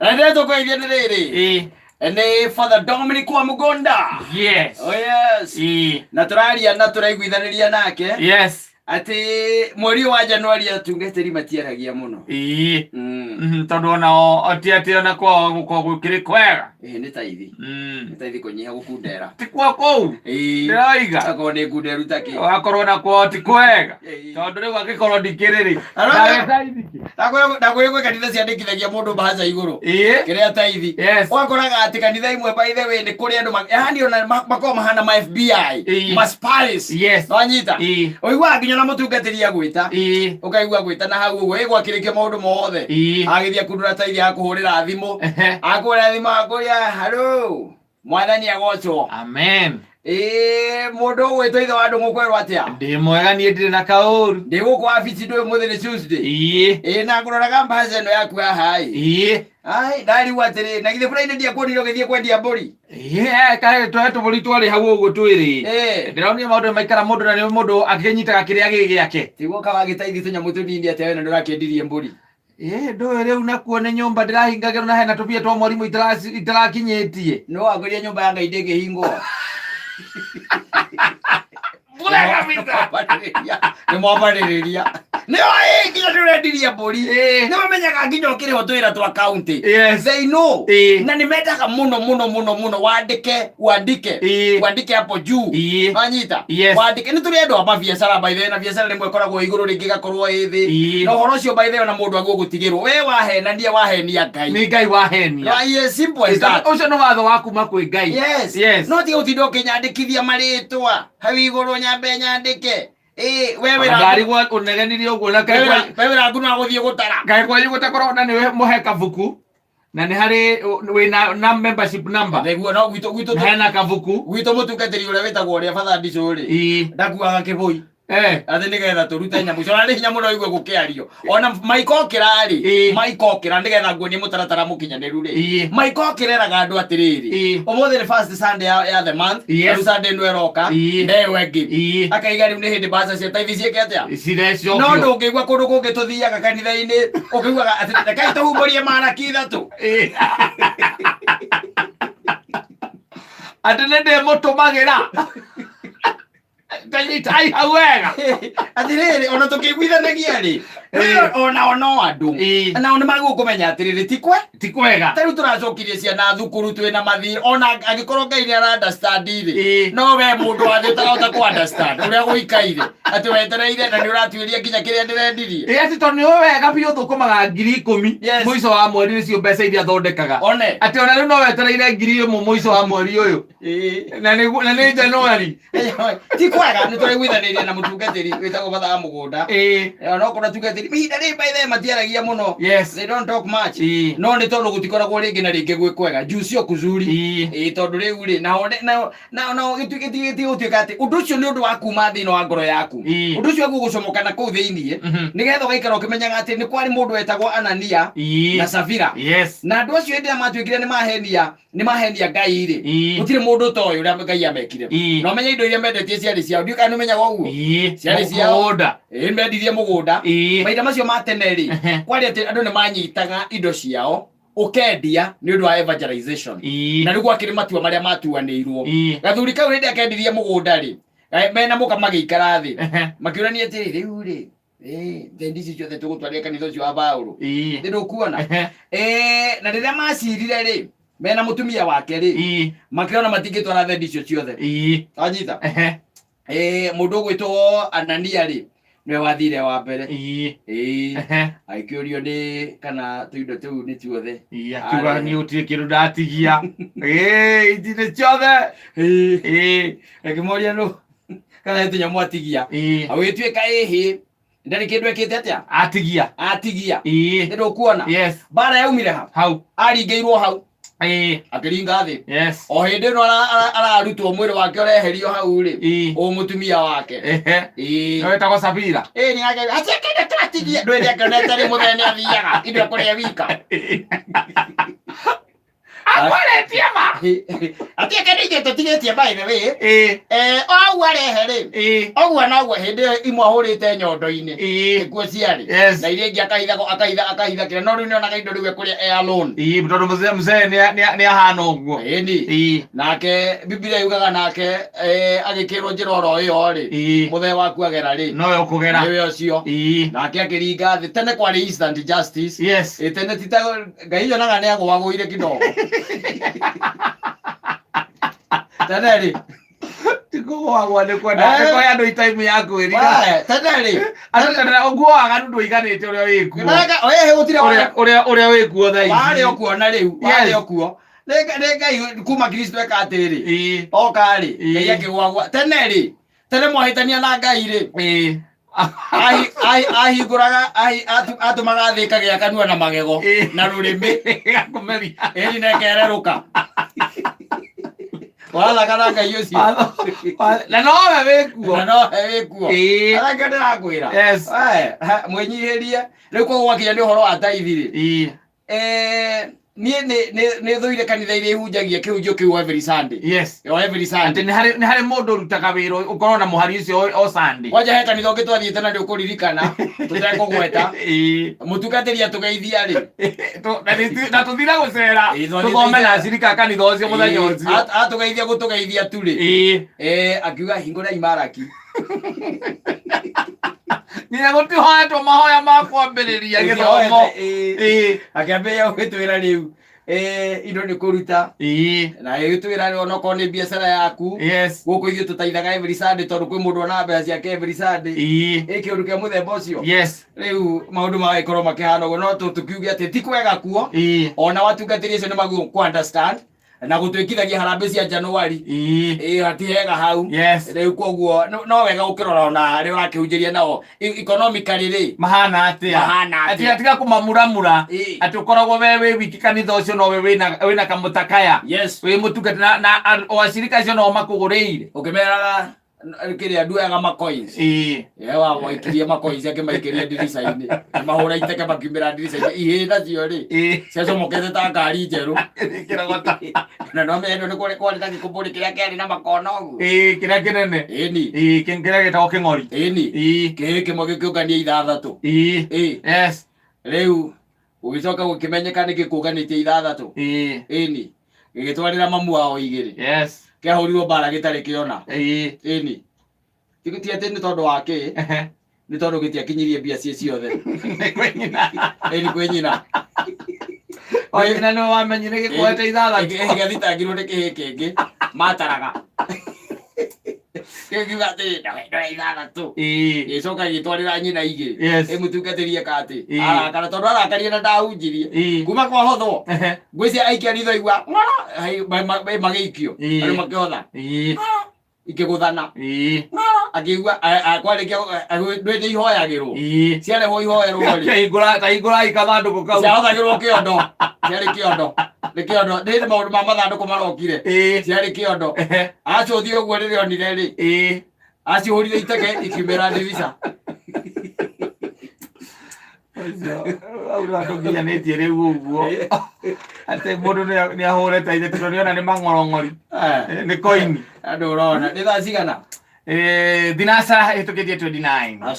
Ndio tuko hivi ndio. Ene Father Dominic wa Mugonda. Yes. Oh yes. Na turaria na turaiguithaniria nake. Yes. Ati mweri wa Januari atungeteri matiaragia muno. Tondu ona ati ona kwa gukiri kwega. Ni taithi. Ni taithi kunyiha gukundera. Ti kwa kou. Ndaiga. Ako ni kunderu taki. Wakorwo na kwa ti kwega. Tondu riu agikorwo ndikiriri. Ndagwe gwe kanitha ciandikithagia mundu bahaca iguru. Kiria taithi. Wakoraga ati kanitha imwe by the way ni kuri andu yani ona makoma mahana ma FBI. Ma spies. Wanyita. Oigwa nginya na mutungatiri agwita. Ukaigua gwita na hau uguo igwakirikia maundu mothe. Agithia kundura taithi akuhurira thimu. Akwira thimu akuria hello. Mwathani agocwo. Amen. Mundu gwitwo ithe wa andu mukwerwo atia? Ndi mwega nie ndiri na kauru. Ndi guku abici ndu muthi ni Tuesday. Na nguroraga mbaca ino yaku haha ai ndari watiri na githe kuraine ndia kuonire githie kwendia mburi. Kae twari twari hau uguo twiri. Ndiraonia maundu maikara mundu na ni mundu akinyitaga kiria gigiake. Tiguo kawa gitaithi tunyamu tunini atia we na ndurakendirie mburi. Ndo riu nakuo ni nyumba ndirahingagirwo na hena tupia twa mwarimu itarakinyitie. No agoria nyumba yanga indingihingwo. Bula kabisa. Ni mwabariria. Ni nginya turendiria mburi. Ni bamenyaga nginya ukiriho twira twa county. They know. Na nimendaga muno wandike hapo juu. Wanyita. Wandike ni turi andu aba biacara by the na biacara rimwe koragwo iguru ringi gakorwo ithi. No horo cio by the na mundu agugutigirwo we wahenania wahenia Ngai. Ni Ngai wahenia. Yes, simple as that. Ucio no watho waku makwi Ngai. Yes. No ti utindo kinyandikithia maritwa. Hawi iguru nyambe nyandike. Wewe ngari gwa uneganirie uguo na kai kwa wewe rangu na guthie gutara kai kwa gutakora na niwe muheka buku na ni hari wina na membership number niguo no gwito hena kabuku gwito mutungatiri ule wetagwo ria Father Ndico ri ndakuaga kiboi ati nigetha turute nyamu cio na ni hinya muno igwe gukiario ona maiko kirari maiko kira nigetha nguo ni mutaratara mukinyaniru ri maiko kireraga andu atiriri umuthi ni first Sunday ya the month Sunday no eroka ndewe ngi akaiga riu ni hindi baca cia taithi cieke atia cirecio no ndungigwa kundu kungi tuthiaga kanitha-ini ukiguaga ati rekai tuhumburie maraki ithatu ati ninde mutumagira tai hawega atiriri ona tukiguithanagia ri ona andu na ona magukumenya atiriri tikwega tariu turacokirie ciana thukuru twina mathi ona agikorwo Ngai ni ara understand ri no we mundu athi utarahota ku understand uria guikaire ati wetereire na ni uratuiria nginya kiria ndirendirie ati to ni wega biu thukumaga 10,000 muico wa mweri nicio mbeca iria thondekaga ati ona riu no wetereire 1,000 muico wa mweri uyu na ni Januari tikwega ni turaiguithaniria na mutungatiri witagwo Father Mugunda ona kona tungatiri mihinda ri by the matiaragia muno they don't talk much no ni tondu gutikoragwo ringi na ringi gwikwega jucio kuzuri tondu riu ri na gituikiti utuika ati undu ucio ni undu wa kuma thina wa ngoro yaku undu ucio gugucomoka na kuu thiini nigetha ugaikara ukimenyaga ati ni kwari mundu wetagwo Anania na Safira na andu acio ndia matuikire ni mahenia Ngai ri gutire mundu toyo uria Ngai amekire no menya indo iria mendetie ciari ciao ndiuka ni menyaga uguo ciari ciao mendirie mugunda maita macio mateneri kwari ati andu ni manyitaga indo ciao ukendia ni undu wa evangelization na niguo akiri matua maria matuanirwo gathuri kau rindi akendirie mugunda ri mena muka magiikara thi makiurania ati riu ri ndisi ciothe tugutwaria kanitha ucio wa Paulo ndukuona na riria macirire ri mena mutumia wake ri makiona matingitwara ndisi ciothe anyita mundu gwitwo Anania ri niwe wathire wa mbere aikiurio ni kana tuindo tuu ni tuothe akiuga ni utie kindu ndatigia itine ciothe akimoria no kana tunyamu atigia awituika ndari kindu ekite atia atigia ndio kuona bara yaumire hau aringeirwo hau akiringa thi o hindi no ararutwo mwiri wake ureherio hau ri o mutumia wake wetagwo Safira ni ake atikende tratigia ndwende akonete ri muthenya athiaga indo kuria wika akwaretie ma atia kanije tutigetie by the way o arehe ri ogwa nagwa hindi imwe ahurite nyondo-ini ikuo ciari na iria ingi akaitha kire no riu ni onaga indo riu kuria alone tondu mzee ni ahana uguo ni nake Biblia yugaga nake agikirwo njira oro iyo ri muthe waku agera ri no yo kugera niwe ucio nake akiringa thi tene kwari instant justice tene tita ngai yo naga ni agwaguire kidogo tene ri tikugwagwa ni kwenda ko yandu time yaku ri tene ri atana uguo aganu ndwiganite uria wikuo oye gutire uria wikuo tha ici wari okuona riu wari okuo ngai kuma Kristo ekatiriri okari ngai akigwagwa tene mwahitania na ngai ri ahinguraga atumaga thika gia kanua na magego na rurimi gakumeria eri nekereruka wala kana ngai ucio na no wekuo aranga ndirakwira mwenyihirie riu kugwakinya ni uhoro wa taithiri ni thuire kanitha iria ihunjagia kihunjio kiu every Sunday every Sunday ni hari mundu rutaga wira ukorwo na muhari ucio o Sunday wanja he kanitha ungi twathiite na ndi ukuririkana tutekugweta mutungatiri atugeithia ri na tuthira gucera tuthome na cirika kanitha ucio muthenya ucio atugeithia gutugeithia tu ri akiuga hingura imaraki niya gutihoetwo mahoya ma kwambiriria githomo akiambia gwitwira riu indo ni kuruta na igitwira ri ona ko ni biashara yaku guku ithu tutaithaga every Sunday tondu kwi mundu ona mbeca ciake every Sunday kiundu kia muthemba ucio riu maundu magaikorwo makihana uguo no tukiuge ati ti kwega kuo ona watungatiri icio ni maguo ku understand na gutwikithagia harambe cia Januari hatihega hau riu koguo no wega ukirora ona ri urakihunjiria nao economically ri mahana ati atiga kumamuramura ati ukoragwo we wiki kanitha ucio no we wina kamutakaya we mutungati na wacirika cio no makuguriire ukimeraga kiria nduaga ma coins wa waikiria ma coins yake maikiria ndirica-ini mahura iteke makiumira ndirica-ini ihinda cio ri ciacomokete ta ngari njeru na no mendo ni kwari ta gikumburi kiria kiari na makona uguo kiria kinene kiria gitagwo king'ori kiri kimwe gikiungania ithathatu riu ugicoka gukimenyeka ni gikuunganitie ithathatu gigitwarira mamu wao igiri kiahurirwo mbara gitari kiona ti ati ni tondu wake ni tondu gitiakinyirie mbia cie ciothe ni kwi nyina na no wamenyire gikwete ithathatu gigathitangirwo ni kihi kingi mataraga kiuga ati ndoe ithathatu gicoka gitwarira nyina igiri mutungatiri kati arakara tondu arakaria na ndahunjirie kuma kwa hothwo ngwicia aikia ritho igua magiikio ari makiotha ikiguthana akigua akwarikia ndwende ihoyagirwo ciarehwo ihoerwo ihingura ikathanduku kau ciahothagirwo kiondo ciari kiondo ni kiondo ndi maundu ma mathanduku marokire ciari kiondo acuthie uguo riri onire ri acihurire iteke ikiumira ndirica auratongianitie riu uguo ati mundu ni ahurete ithe tondu niona ni mang'orong'ori ni koini andu urona ni thaa cigana thinacara hitukitie 29